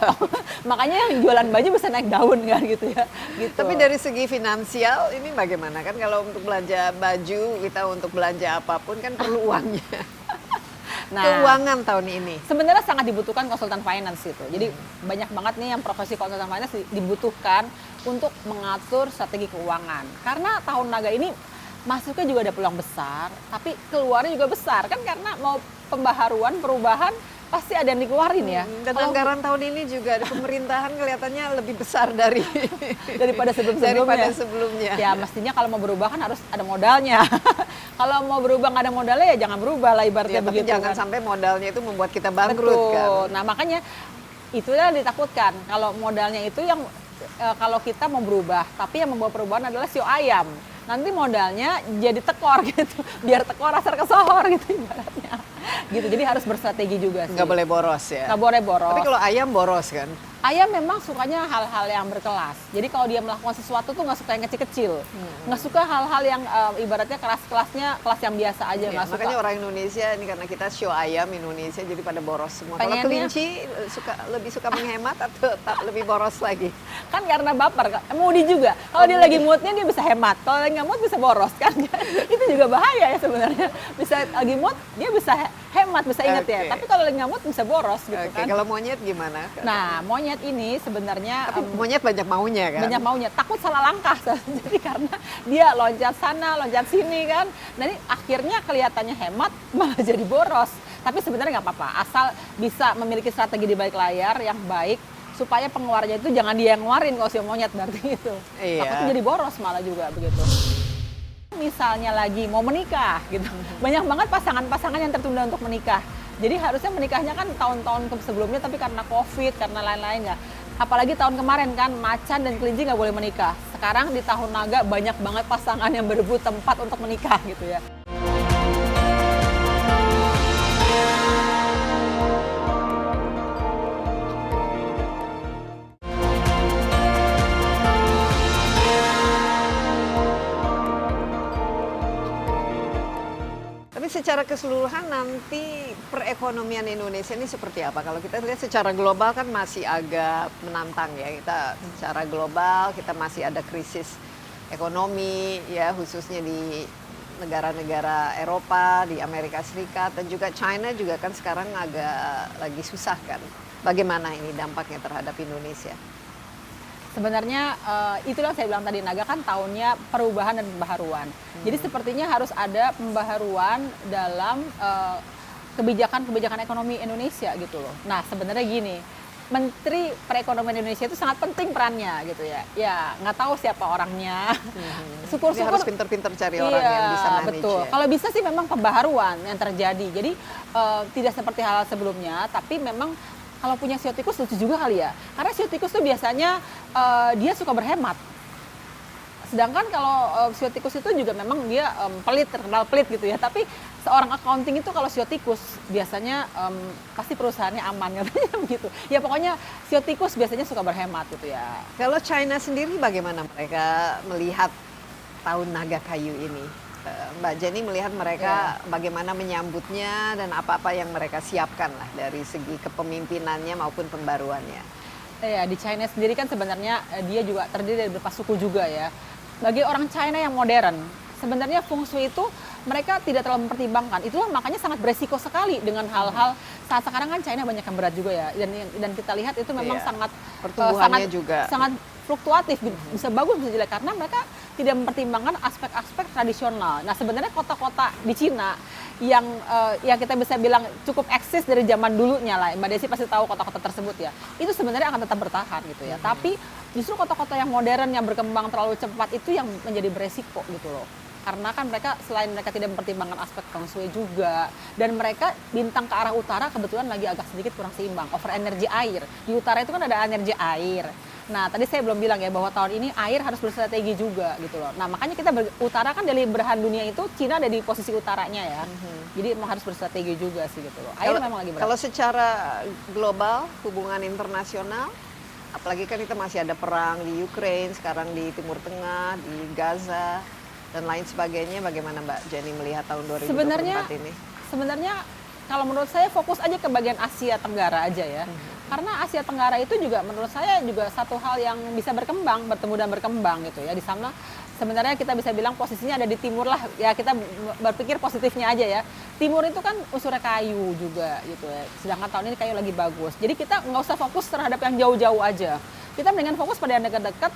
Makanya yang jualan baju bisa naik daun kan gitu ya. Gitu. Tapi dari segi finansial ini bagaimana kan, kalau untuk belanja baju, kita untuk belanja apapun kan perlu uangnya. keuangan tahun ini? Sebenarnya sangat dibutuhkan konsultan finance itu. Jadi banyak banget nih yang profesi konsultan finance dibutuhkan untuk mengatur strategi keuangan. Karena tahun naga ini masuknya juga ada peluang besar, tapi keluarnya juga besar kan karena mau pembaharuan, perubahan pasti ada yang dikeluarin ya. Dan anggaran tahun ini juga di pemerintahan kelihatannya lebih besar daripada sebelumnya. Ya mestinya kalau mau berubah kan harus ada modalnya. Kalau mau berubah nggak ada modalnya ya jangan berubah lah ibaratnya Ya, tapi begitu. jangan kan. sampai modalnya itu membuat kita bangkrut. Betul. Kan. Nah makanya itulah ditakutkan kalau modalnya itu yang kalau kita mau berubah, tapi yang membawa perubahan adalah sio ayam. Nanti modalnya jadi tekor gitu, biar tekor asar kesohor gitu ibaratnya. Gitu, jadi harus berstrategi juga sih. Nggak boleh boros ya. Nggak boleh boros. Tapi kalau ayam boros kan. Ayam memang sukanya hal-hal yang berkelas. Jadi kalau dia melakukan sesuatu tuh nggak suka yang kecil-kecil, nggak suka hal-hal yang ibaratnya kelas yang biasa aja. Ya, Nggak makanya suka. orang Indonesia ini karena kita show ayam Indonesia jadi pada boros semua. Kalau Pengennya- kelinci lebih suka menghemat atau lebih boros lagi? Kan karena baper, moody juga. Kalau dia lagi moodnya dia bisa hemat, kalau lagi nggak mood bisa boros kan. Itu juga bahaya ya sebenarnya. Bisa lagi mood dia bisa hemat, bisa inget ya. Oke. Tapi kalau lagi nggak mood bisa boros gitu Oke, kan. kalau monyet gimana? Nah monyet ini sebenarnya Tapi monyet banyak maunya kan? banyak maunya, takut salah langkah. Jadi karena dia loncat sana, loncat sini kan. Jadi akhirnya kelihatannya hemat malah jadi boros. Tapi sebenarnya nggak apa-apa, asal bisa memiliki strategi di balik layar yang baik supaya pengeluarannya itu jangan dia yang ngeluarin kalau si monyet berarti itu. Iya. Takutnya jadi boros malah juga begitu. Misalnya lagi mau menikah gitu. Banyak banget pasangan-pasangan yang tertunda untuk menikah. Jadi harusnya menikahnya kan tahun-tahun sebelumnya tapi karena Covid, karena lain-lain ya. Apalagi tahun kemarin kan macan dan kelinci nggak boleh menikah. Sekarang di tahun naga banyak banget pasangan yang berebut tempat untuk menikah gitu ya. Tapi secara keseluruhan nanti perekonomian Indonesia ini seperti apa? Kalau kita lihat secara global kan masih agak menantang ya. Kita secara global kita masih ada krisis ekonomi ya khususnya di negara-negara Eropa, di Amerika Serikat dan juga China juga kan sekarang agak lagi susah kan. Bagaimana ini dampaknya terhadap Indonesia? Sebenarnya itulah saya bilang tadi naga kan tahunnya perubahan dan pembaharuan. Jadi sepertinya harus ada pembaharuan dalam kebijakan-kebijakan ekonomi Indonesia gitu loh. Nah sebenarnya gini, Menteri Perekonomian Indonesia itu sangat penting perannya gitu ya. Ya nggak tahu siapa orangnya. Ini Syukur-syukur harus pinter-pinter cari orang yang bisa manage betul. ya. Kalau bisa sih memang pembaharuan yang terjadi. Jadi tidak seperti hal sebelumnya, tapi memang kalau punya sio tikus lucu juga kali ya. Karena sio tikus tuh biasanya dia suka berhemat. Sedangkan kalau sio tikus itu juga memang dia pelit, terkenal pelit gitu ya. Tapi seorang accounting itu kalau sio tikus biasanya pasti perusahaannya aman katanya begitu. Ya pokoknya sio tikus biasanya suka berhemat gitu ya. Kalau China sendiri bagaimana mereka melihat tahun naga kayu ini? Mbak Jenny melihat mereka bagaimana menyambutnya dan apa-apa yang mereka siapkan lah dari segi kepemimpinannya maupun pembaruannya. Ya di China sendiri kan sebenarnya dia juga terdiri dari beberapa suku juga ya. Bagi orang China yang modern, sebenarnya feng shui itu mereka tidak terlalu mempertimbangkan. Itulah makanya sangat beresiko sekali dengan hal-hal saat sekarang kan China banyak yang berat juga ya. Dan kita lihat itu memang Iya. sangat Pertumbuhannya juga. sangat fluktuatif, bisa bagus bisa jelek karena mereka tidak mempertimbangkan aspek-aspek tradisional. Nah sebenarnya kota-kota di Cina yang kita bisa bilang cukup eksis dari zaman dulunya lah, Mbak Desi pasti tahu kota-kota tersebut ya. Itu sebenarnya akan tetap bertahan gitu ya. Tapi justru kota-kota yang modern yang berkembang terlalu cepat itu yang menjadi beresiko gitu loh. Karena kan mereka selain mereka tidak mempertimbangkan aspek feng shui juga, dan mereka bintang ke arah utara kebetulan lagi agak sedikit kurang seimbang, over energi air. Di utara itu kan ada energi air. Nah tadi saya belum bilang ya bahwa tahun ini air harus berstrategi juga gitu loh. Nah makanya kita utara kan dari belahan dunia itu Cina ada di posisi utaranya ya. Jadi memang harus berstrategi juga sih gitu loh. Air memang lagi berat. Kalau secara global hubungan internasional, apalagi kan kita masih ada perang di Ukraine, sekarang di Timur Tengah, di Gaza dan lain sebagainya. Bagaimana Mbak Jenny melihat tahun 2024 ini? Sebenarnya kalau menurut saya fokus aja ke bagian Asia Tenggara aja ya. Karena Asia Tenggara itu juga menurut saya juga satu hal yang bisa berkembang, bertemu dan berkembang gitu ya. Di sana sebenarnya kita bisa bilang posisinya ada di timur lah. Ya kita berpikir positifnya aja ya. Timur itu kan unsurnya kayu juga gitu ya. Sedangkan tahun ini kayu lagi bagus. Jadi kita nggak usah fokus terhadap yang jauh-jauh aja. Kita mendingan fokus pada yang dekat-dekat.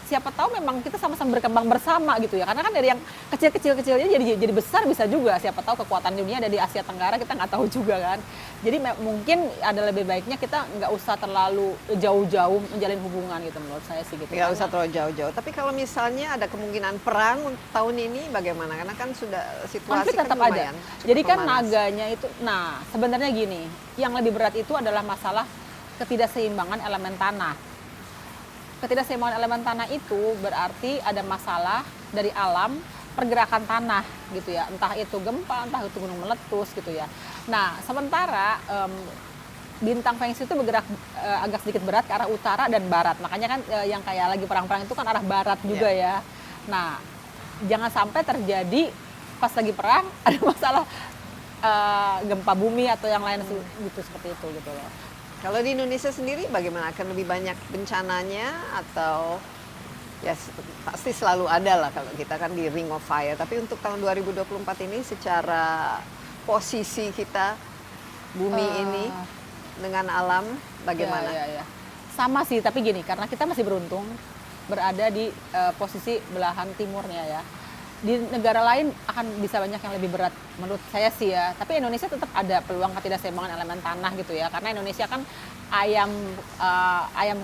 Siapa tahu memang kita sama-sama berkembang bersama gitu ya. Karena kan dari yang kecil-kecilnya jadi besar bisa juga. Siapa tahu kekuatan dunia ada di Asia Tenggara, kita nggak tahu juga kan. Jadi mungkin ada lebih baiknya kita nggak usah terlalu jauh-jauh menjalin hubungan gitu menurut saya sih gitu. Nggak usah terlalu jauh-jauh. Tapi kalau misalnya ada kemungkinan perang tahun ini bagaimana? Karena kan sudah situasi konflik kan tetap lumayan ada. cukup Jadi kan memanas. naganya itu, nah sebenarnya gini, yang lebih berat itu adalah masalah ketidakseimbangan elemen tanah. Ketidakseimbangan elemen tanah itu berarti ada masalah dari alam pergerakan tanah gitu ya, entah itu gempa, entah itu gunung meletus gitu ya. Nah sementara bintang Feng Shui itu bergerak agak sedikit berat ke arah utara dan barat, makanya kan yang kayak lagi perang-perang itu kan arah barat juga ya. Nah jangan sampai terjadi pas lagi perang ada masalah gempa bumi atau yang lain gitu seperti itu gitu loh. Kalau di Indonesia sendiri bagaimana? Akan lebih banyak bencananya atau ya pasti selalu ada lah kalau kita kan di Ring of Fire. Tapi untuk tahun 2024 ini secara posisi kita bumi ini dengan alam bagaimana? Ya. Sama sih, tapi gini, karena kita masih beruntung berada di posisi belahan timurnya ya. Di negara lain akan bisa banyak yang lebih berat menurut saya sih ya. Tapi Indonesia tetap ada peluang ketidakseimbangan elemen tanah gitu ya. Karena Indonesia kan ayam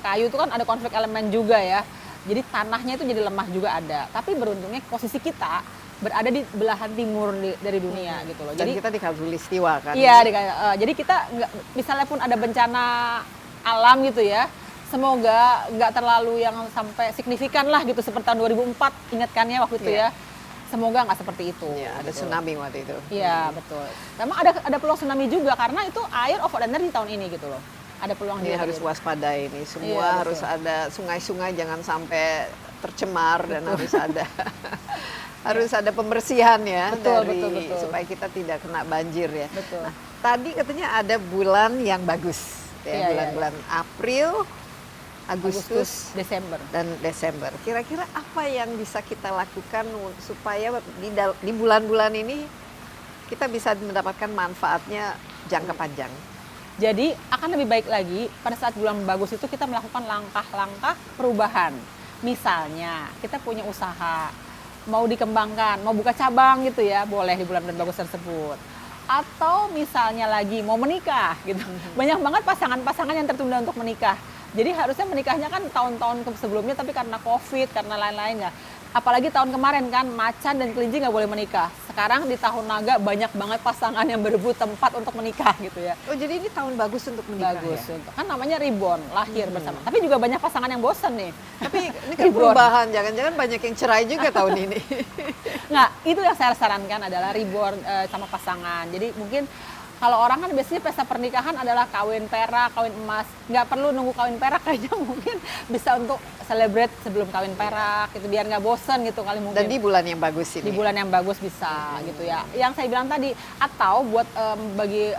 kayu itu kan ada konflik elemen juga ya. Jadi tanahnya itu jadi lemah juga ada. Tapi beruntungnya posisi kita berada di belahan timur dari dunia gitu loh. Dan Jadi kita di Khatulistiwa kan? iya, jadi kita misalnya pun ada bencana alam gitu ya. Semoga nggak terlalu yang sampai signifikan lah gitu seperti tahun 2004, ingatkan ya waktu itu ya. Semoga nggak seperti itu. Ya, ada gitu. tsunami waktu itu. Iya, betul. Memang ada peluang tsunami juga karena itu air over energy tahun ini gitu loh. Ada peluang Ini juga harus terjadi. waspada ini. Semua Iya, harus betul. ada sungai-sungai jangan sampai tercemar dan harus ada harus ada pembersihan ya Betul, dari betul. supaya kita tidak kena banjir ya. Betul. Nah, tadi katanya ada bulan yang bagus Iya, ya, bulan-bulan April, Agustus Desember. dan Desember. Kira-kira apa yang bisa kita lakukan supaya di bulan-bulan ini kita bisa mendapatkan manfaatnya jangka panjang? Jadi akan lebih baik lagi pada saat bulan bagus itu kita melakukan langkah-langkah perubahan. Misalnya kita punya usaha, mau dikembangkan, mau buka cabang gitu ya, boleh di bulan-bulan bagus tersebut. Atau misalnya lagi mau menikah gitu. Banyak banget pasangan-pasangan yang tertunda untuk menikah. Jadi harusnya menikahnya kan tahun-tahun sebelumnya, tapi karena COVID, karena lain-lain ya. Apalagi tahun kemarin kan, macan dan kelinci nggak boleh menikah. Sekarang di tahun naga banyak banget pasangan yang berebut tempat untuk menikah gitu ya. Oh, jadi ini tahun bagus untuk menikah Bagus, ya? kan namanya reborn, lahir bersama. Tapi juga banyak pasangan yang bosan nih. Tapi ini kan Reborn. perubahan, jangan-jangan banyak yang cerai juga tahun ini. Nah, itu yang saya sarankan adalah reborn sama pasangan. Jadi mungkin kalau orang kan biasanya pesta pernikahan adalah kawin perak, kawin emas. Nggak perlu nunggu kawin perak, kayaknya mungkin bisa untuk celebrate sebelum kawin perak, gitu, biar nggak bosen gitu kali mungkin. Dan di bulan yang bagus ini. Di bulan yang bagus bisa gitu ya. Yang saya bilang tadi, atau buat bagi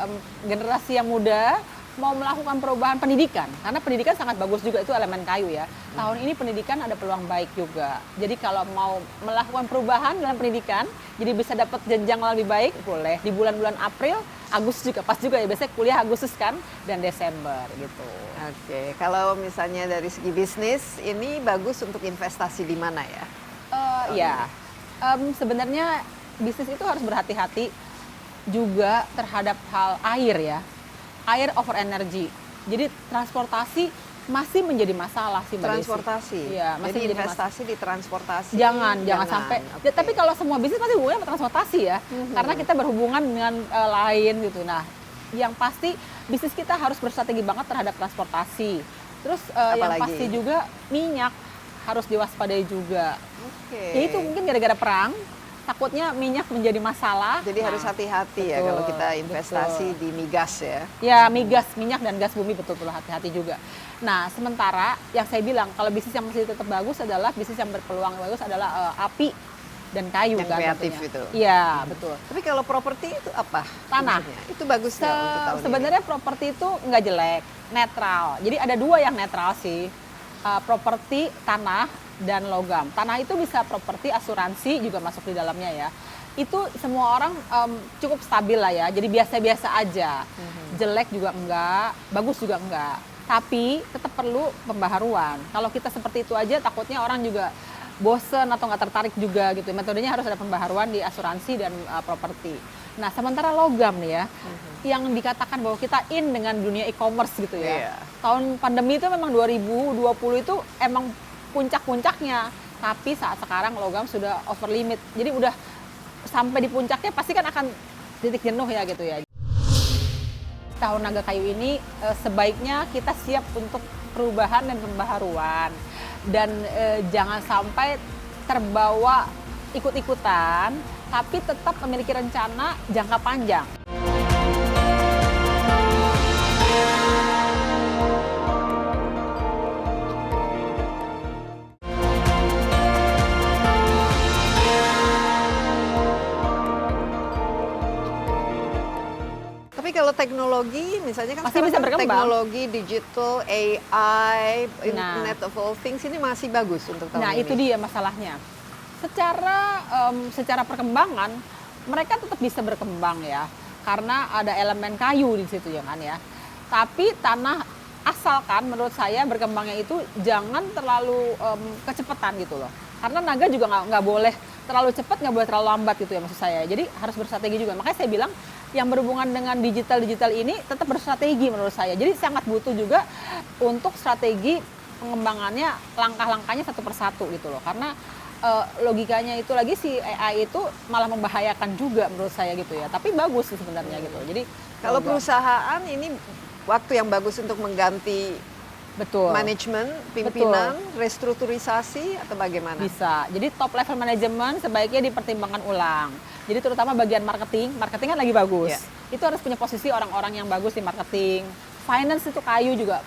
generasi yang muda mau melakukan perubahan pendidikan, karena pendidikan sangat bagus juga, itu elemen kayu ya. Tahun ini pendidikan ada peluang baik juga. Jadi kalau mau melakukan perubahan dalam pendidikan, jadi bisa dapat jenjang lebih baik, boleh di bulan-bulan April, Agustus juga pas juga ya. Biasanya kuliah Agustus kan dan Desember gitu. Oke, kalau misalnya dari segi bisnis, ini bagus untuk investasi di mana ya? Ya, sebenarnya bisnis itu harus berhati-hati juga terhadap hal air ya. Air over energy. Jadi transportasi masih menjadi masalah sih Mbak Desi. Transportasi. Iya, masih Jadi menjadi investasi di transportasi. Jangan sampai. Oke. Tapi kalau semua bisnis pasti hubungannya sama transportasi ya. Karena kita berhubungan dengan lain gitu. Nah, yang pasti bisnis kita harus berstrategi banget terhadap transportasi. Terus yang Apalagi? pasti juga minyak harus diwaspadai juga. Oke. Ya itu mungkin gara-gara perang, takutnya minyak menjadi masalah. Jadi Nah, harus hati-hati ya betul, kalau kita investasi betul. di migas ya. Ya, migas, minyak dan gas bumi betul-betul hati-hati juga. Nah, sementara yang saya bilang kalau bisnis yang masih tetap bagus adalah bisnis yang berpeluang bagus adalah api dan kayu Yang kan kreatif tentunya. itu. Iya, betul. Tapi kalau properti itu apa? Tanah. fungsinya? Itu bagus nggak untuk tahun ini? Sebenarnya properti itu nggak jelek, netral. Jadi ada dua yang netral sih. Properti tanah dan logam. Tanah itu bisa properti, asuransi juga masuk di dalamnya ya. Itu semua orang cukup stabil lah ya, jadi biasa-biasa aja. Jelek juga enggak, bagus juga enggak. Tapi tetap perlu pembaharuan. Kalau kita seperti itu aja, takutnya orang juga bosen atau nggak tertarik juga gitu. Metodenya harus ada pembaharuan di asuransi dan properti. Nah, sementara logam nih ya, yang dikatakan bahwa kita in dengan dunia e-commerce gitu ya. Tahun pandemi itu memang 2020 itu emang puncak-puncaknya. Tapi saat sekarang logam sudah over limit. Jadi udah sampai di puncaknya pasti kan akan titik jenuh ya gitu ya. Tahun naga kayu ini sebaiknya kita siap untuk perubahan dan pembaharuan. Dan jangan sampai terbawa ikut-ikutan, tapi tetap memiliki rencana jangka panjang. Tapi kalau teknologi, misalnya kan Pasti sekarang bisa kan berkembang. teknologi digital, AI, Nah. Internet of all things ini masih bagus untuk tahun Nah, ini. itu dia masalahnya. Secara perkembangan, mereka tetap bisa berkembang ya, karena ada elemen kayu di situ ya kan ya. Tapi tanah asalkan menurut saya berkembangnya itu jangan terlalu kecepatan gitu loh. Karena naga juga nggak boleh terlalu cepat, nggak boleh terlalu lambat gitu ya maksud saya. Jadi harus berstrategi juga. Makanya saya bilang yang berhubungan dengan digital ini tetap berstrategi menurut saya. Jadi sangat butuh juga untuk strategi pengembangannya, langkah-langkahnya satu persatu gitu loh. Karena logikanya itu lagi si AI itu malah membahayakan juga menurut saya gitu ya. Tapi bagus sih sebenarnya gitu. Jadi Kalau perusahaan ini waktu yang bagus untuk mengganti betul manajemen, pimpinan, restrukturisasi atau bagaimana? bisa. Jadi top level manajemen sebaiknya dipertimbangkan ulang. Jadi terutama bagian marketing kan lagi bagus. Itu harus punya posisi orang-orang yang bagus di marketing. Finance itu kayu juga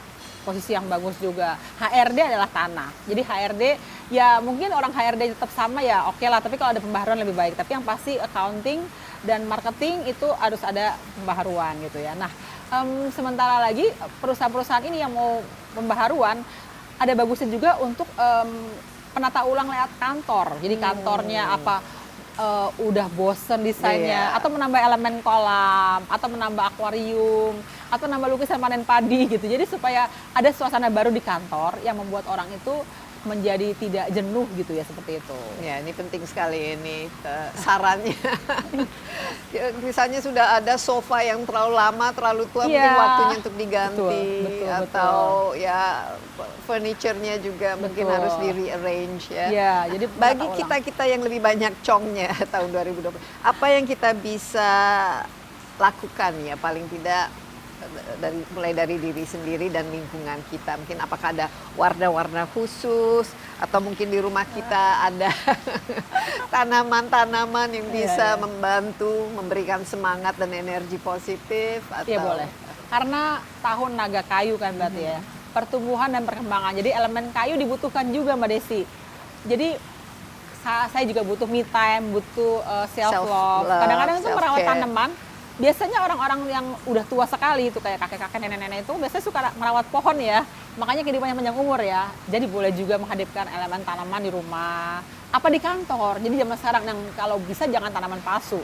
posisi yang bagus juga. HRD adalah tanah. Jadi HRD ya mungkin orang HRD tetap sama ya oke lah, tapi kalau ada pembaharuan lebih baik. Tapi yang pasti accounting dan marketing itu harus ada pembaharuan gitu ya. Nah, sementara lagi perusahaan-perusahaan ini yang mau pembaharuan ada bagusnya juga untuk penata ulang layout kantor. Jadi kantornya apa udah bosen desainnya, atau menambah elemen kolam, atau menambah akuarium, atau nambah lukisan panen padi gitu. Jadi supaya ada suasana baru di kantor yang membuat orang itu menjadi tidak jenuh gitu ya, seperti itu. Ya, ini penting sekali ini sarannya. Misalnya sudah ada sofa yang terlalu lama, terlalu tua, mungkin waktunya untuk diganti. Betul, atau ya furniture-nya juga mungkin harus di-rearrange ya. Ya, jadi Bagi kita-kita yang lebih banyak congnya tahun 2020, apa yang kita bisa lakukan ya paling tidak mulai dari diri sendiri dan lingkungan kita. Mungkin apakah ada warna-warna khusus atau mungkin di rumah kita ada tanaman-tanaman yang bisa membantu memberikan semangat dan energi positif atau Iya boleh. Karena tahun naga kayu kan berarti ya. Pertumbuhan dan perkembangan. Jadi elemen kayu dibutuhkan juga Mbak Desi. Jadi saya juga butuh me time, butuh self love. Kadang-kadang itu merawat tanaman. Biasanya orang-orang yang udah tua sekali itu kayak kakek-kakek, nenek-nenek itu biasanya suka merawat pohon ya. Makanya kehidupannya panjang umur ya. Jadi boleh juga menghadirkan elemen tanaman di rumah, apa di kantor. Jadi zaman sekarang yang kalau bisa jangan tanaman palsu.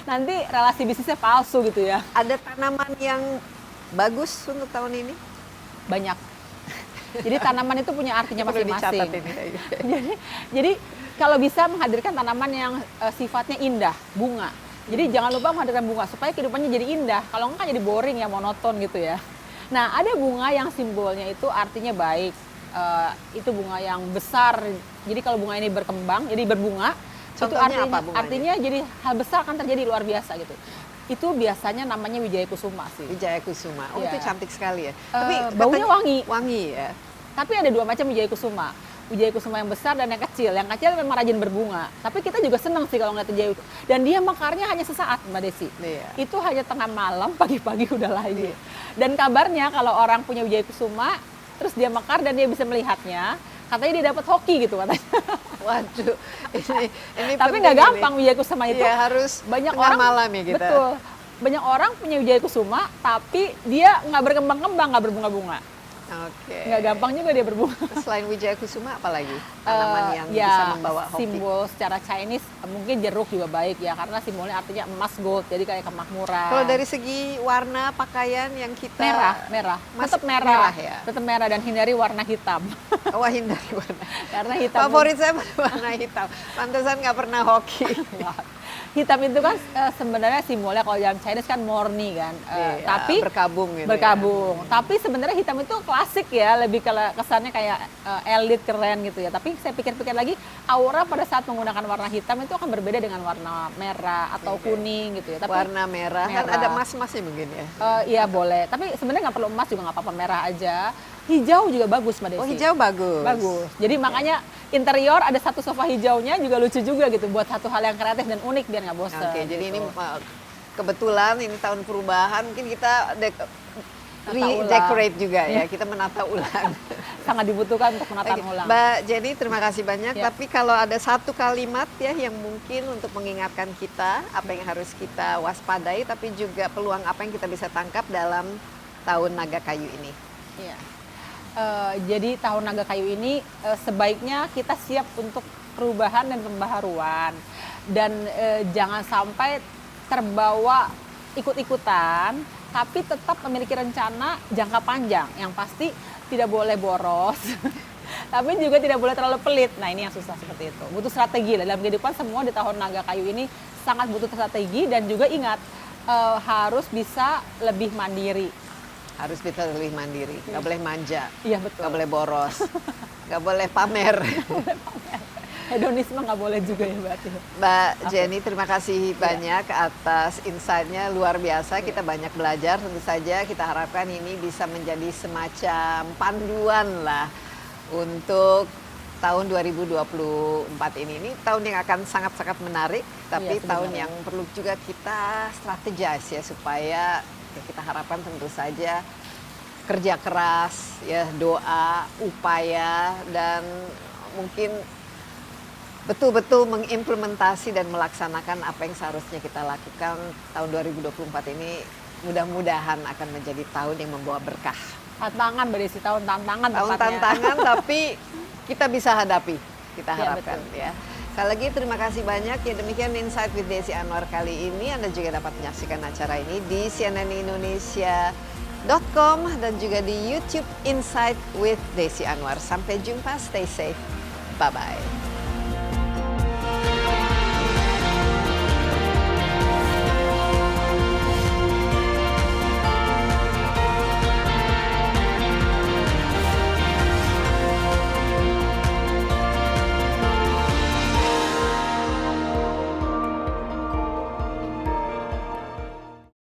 Nanti relasi bisnisnya palsu gitu ya. Ada tanaman yang bagus untuk tahun ini? Banyak. Jadi tanaman itu punya artinya Perlu masing-masing. dicatat ini. Jadi kalau bisa menghadirkan tanaman yang sifatnya indah, bunga. Jadi jangan lupa menghadirkan bunga supaya kehidupannya jadi indah. Kalau enggak jadi boring ya, monoton gitu ya. Nah, ada bunga yang simbolnya itu artinya baik. Itu bunga yang besar. Jadi kalau bunga ini berkembang, jadi berbunga, Contohnya itu apa bunganya? artinya jadi hal besar akan terjadi luar biasa gitu. Itu biasanya namanya Wijaya Kusuma sih. Wijaya Kusuma. Oh, Iya. itu cantik sekali ya. Baunya wangi. Wangi ya. Tapi ada dua macam Wijaya Kusuma. Wijaya Kusuma yang besar dan yang kecil. Yang kecil memang rajin berbunga. Tapi kita juga senang sih kalau ngeliat Wijaya Kusuma. Dan dia mekarnya hanya sesaat Mbak Desi. Iya. Itu hanya tengah malam, pagi-pagi udah lagi. Dan kabarnya kalau orang punya Wijaya Kusuma, terus dia mekar dan dia bisa melihatnya, katanya dia dapat hoki gitu katanya. Waduh, ini Tapi nggak gampang Wijaya Kusuma itu. Iya, harus banyak tengah orang malam ya kita. Betul. Banyak orang punya Wijaya Kusuma, tapi dia nggak berkembang-kembang, nggak berbunga-bunga. Oke. Nggak gampang juga dia berbunga. Selain Wijaya Kusuma, apalagi tanaman yang Ya, bisa membawa hoki? simbol secara Chinese mungkin jeruk juga baik ya, karena simbolnya artinya emas gold, jadi kayak kemakmuran. Kalau dari segi warna pakaian yang kita merah, Masih tetap merah, merah ya? tetap merah dan hindari warna hitam. Wah, hindari warna. Karena hitam Favorit saya warna hitam. Pantesan nggak pernah hoki. hitam itu kan sebenarnya simbolnya kalau yang Chinese kan morni kan, Iya, tapi berkabung gitu. berkabung. Tapi sebenarnya hitam itu klasik ya, lebih kesannya kayak elit keren gitu ya. Tapi saya pikir-pikir lagi, aura pada saat menggunakan warna hitam itu akan berbeda dengan warna merah atau kuning gitu ya. Tapi Warna merah, kan merah. ada emas-emasnya mungkin ya. iya boleh. Tapi sebenarnya nggak perlu emas juga nggak apa-apa, merah aja. Hijau juga bagus Mbak Desi. Oh, hijau bagus. Bagus. Jadi makanya interior ada satu sofa hijaunya juga lucu juga gitu, buat satu hal yang kreatif dan unik biar nggak bosan. Oke, jadi gitu. ini kebetulan ini tahun perubahan, mungkin kita ulang. decorate juga ya, kita menata ulang. Sangat dibutuhkan untuk menata Oke, ulang. Mbak Jenny, terima kasih banyak. Ya. Tapi kalau ada satu kalimat ya yang mungkin untuk mengingatkan kita apa yang harus kita waspadai, tapi juga peluang apa yang kita bisa tangkap dalam tahun naga kayu ini. Iya. Jadi tahun naga kayu ini sebaiknya kita siap untuk perubahan dan pembaharuan, dan jangan sampai terbawa ikut-ikutan, tapi tetap memiliki rencana jangka panjang. Yang pasti tidak boleh boros, tapi juga tidak boleh terlalu pelit. Nah ini yang susah seperti itu. Butuh strategi lah dalam kehidupan, semua di tahun naga kayu ini sangat butuh strategi, dan juga ingat harus bisa lebih mandiri. Harus bisa lebih mandiri, nggak boleh manja, Iya betul. nggak boleh boros, nggak boleh pamer. Hedonisme nggak boleh juga ya berarti. Mbak Jenny, terima kasih banyak atas insight-nya, luar biasa. Kita banyak belajar, tentu saja kita harapkan ini bisa menjadi semacam panduan lah untuk tahun 2024 ini. Ini tahun yang akan sangat-sangat menarik, tapi Iya, tahun sebenarnya. yang perlu juga kita strategize ya, supaya ya kita harapkan tentu saja kerja keras, ya doa, upaya, dan mungkin betul-betul mengimplementasi dan melaksanakan apa yang seharusnya kita lakukan. Tahun 2024 ini mudah-mudahan akan menjadi tahun yang membawa berkah. Tantangan Mbak Desi, tahun tantangan Tahun tepatnya. tantangan tapi kita bisa hadapi, kita Iya, harapkan betul. ya. Sekali lagi terima kasih banyak ya, demikian Insight with Desi Anwar kali ini. Anda juga dapat menyaksikan acara ini di cnnindonesia.com dan juga di YouTube Insight with Desi Anwar. Sampai jumpa, stay safe, bye-bye.